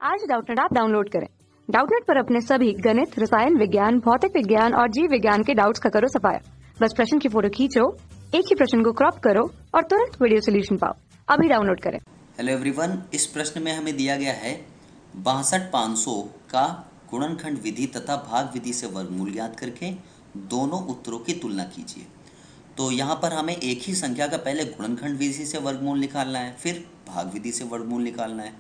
आज Doubtnut app download करें। Doubtnut पर अपने सभी गणित, रसायन विज्ञान, भौतिक विज्ञान और जीव विज्ञान के डाउट्स का करो सफाया। बस प्रश्न की फोटो खींचो, एक ही प्रश्न को क्रॉप करो और तुरंत वीडियो सोल्यूशन पाओ। अभी डाउनलोड करें। हेलो एवरीवन, इस प्रश्न में हमें दिया गया है 62,500 का गुणनखंड विधि तथा भाग विधि से वर्गमूल ज्ञात करके दोनों उत्तरों की तुलना कीजिए। तो यहाँ पर हमें एक ही संख्या का पहले गुणनखंड विधि से वर्गमूल निकालना है, फिर भाग विधि से वर्गमूल निकालना है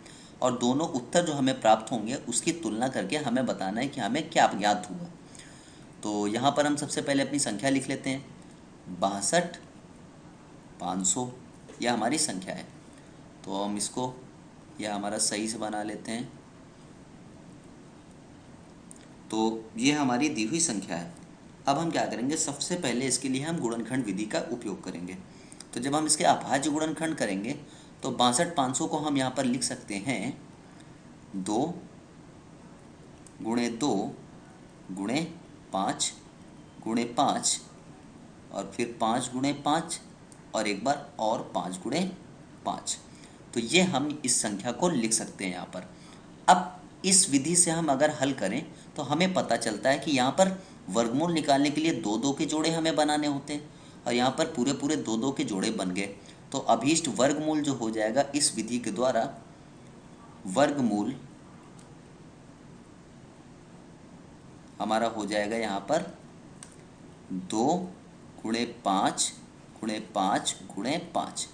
और दोनों उत्तर जो हमें प्राप्त होंगे उसकी तुलना करके हमें बताना है कि हमें क्या ज्ञात हुआ। तो यहाँ पर हम सबसे पहले अपनी संख्या लिख लेते हैं। 62,500 यह हमारी संख्या है, तो हम इसको यह हमारा सही से बना लेते हैं। तो ये हमारी दी हुई संख्या है। अब हम क्या करेंगे, सबसे पहले इसके लिए हम गुणनखंड विधि का उपयोग करेंगे। तो जब हम इसके अभाज्य गुणनखंड करेंगे तो 62,500 को हम यहाँ पर लिख सकते हैं 2 गुणे 2 गुणे 5 गुणे 5 और फिर 5 गुणे 5 और एक बार और 5 गुणे 5। तो ये हम इस संख्या को लिख सकते हैं यहाँ पर। अब इस विधि से हम अगर हल करें तो हमें पता चलता है कि यहाँ पर वर्गमूल निकालने के लिए दो दो के जोड़े हमें बनाने होते हैं और यहाँ पर पूरे पूरे दो दो के जोड़े बन गए। तो अभीष्ट वर्गमूल जो हो जाएगा इस विधि के द्वारा, वर्गमूल हमारा हो जाएगा यहाँ पर 2 गुणे 5 गुणे 5 गुणे 5,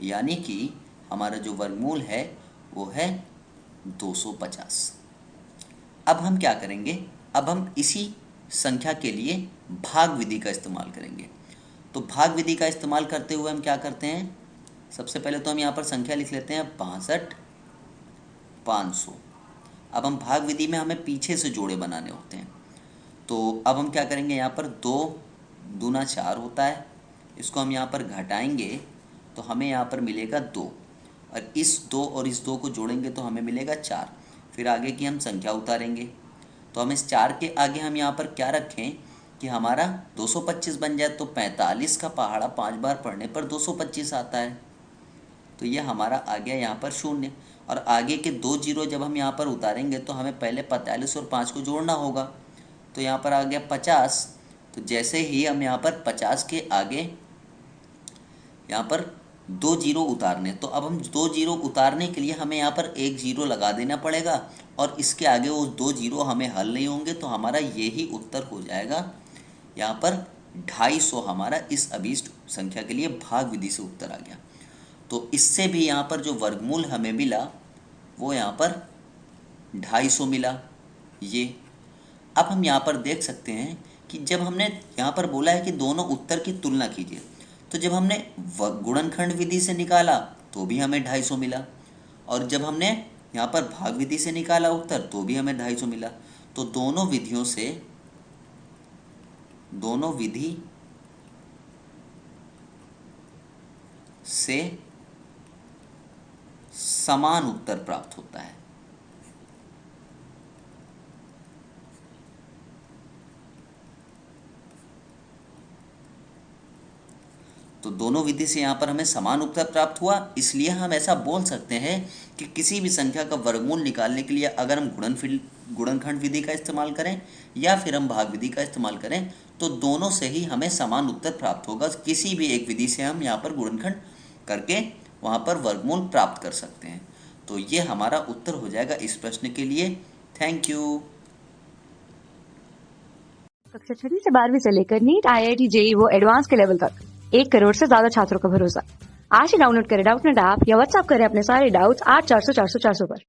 यानी कि हमारा जो वर्गमूल है वो है 250। अब हम क्या करेंगे, अब हम इसी संख्या के लिए भाग विधि का इस्तेमाल करेंगे। तो भाग विधि का इस्तेमाल करते हुए हम क्या करते हैं, सबसे पहले तो हम यहाँ पर संख्या लिख लेते हैं 62,500। अब हम भाग विधि में हमें पीछे से जोड़े बनाने होते हैं। तो अब हम क्या करेंगे, यहाँ पर 2 दूना 4 होता है, इसको हम यहाँ पर घटाएंगे तो हमें यहाँ पर मिलेगा 2 और इस 2 और इस 2 को जोड़ेंगे तो हमें मिलेगा 4। फिर आगे की हम संख्या उतारेंगे तो हम इस 4 के आगे हम यहाँ पर क्या रखें कि हमारा 225 बन जाए। तो 45 का पहाड़ा 5 बार पढ़ने पर 225 आता है। तो ये हमारा आ गया यहाँ पर 0 और आगे के 2 जीरो जब हम यहाँ पर उतारेंगे तो हमें पहले 45 और 5 को जोड़ना होगा। तो यहाँ पर आ गया 50। तो जैसे ही हम यहाँ पर 50 के आगे यहाँ पर 2 जीरो उतारने, तो अब हम 2 जीरो उतारने के लिए हमें यहाँ पर 1 जीरो लगा देना पड़ेगा और इसके आगे वो 2 जीरो हमें हल नहीं होंगे। तो हमारा यही उत्तर हो जाएगा यहाँ पर 250। हमारा इस अभीष्ट संख्या के लिए भाग विधि से उत्तर आ गया। तो इससे भी यहाँ पर जो वर्गमूल हमें मिला वो यहाँ पर 250 मिला। ये अब हम यहाँ पर देख सकते हैं कि जब हमने यहाँ पर बोला है कि दोनों उत्तर की तुलना कीजिए, तो जब हमने गुणनखंड विधि से निकाला तो भी हमें 250 मिला और जब हमने यहाँ पर भाग विधि से निकाला उत्तर तो भी हमें 250 मिला। तो दोनों विधि से समान उत्तर प्राप्त होता है। तो दोनों विधि से यहाँ पर हमें समान उत्तर प्राप्त हुआ, इसलिए हम ऐसा बोल सकते हैं कि किसी भी संख्या का वर्गमूल निकालने के लिए अगर हम गुणनखंड विधि का इस्तेमाल करें या फिर हम भाग विधि का इस्तेमाल करें तो दोनों से ही हमें समान उत्तर प्राप्त होगा। किसी भी एक विधि से हम यहाँ पर गुणनखंड करके वहाँ पर वर्गमूल प्राप्त कर सकते हैं। तो ये हमारा उत्तर हो जाएगा इस प्रश्न के लिए। Thank you. कक्षा 6 से 12वीं से लेकर नीट, IIT, JEE वो एडवांस के लेवल तक 1 करोड़ से ज्यादा छात्रों का भरोसा। आज ही डाउनलोड करें डाउटनेट ऐप या व्हाट्सएप करें अपने सारे डाउट्स 8400 400 400 पर।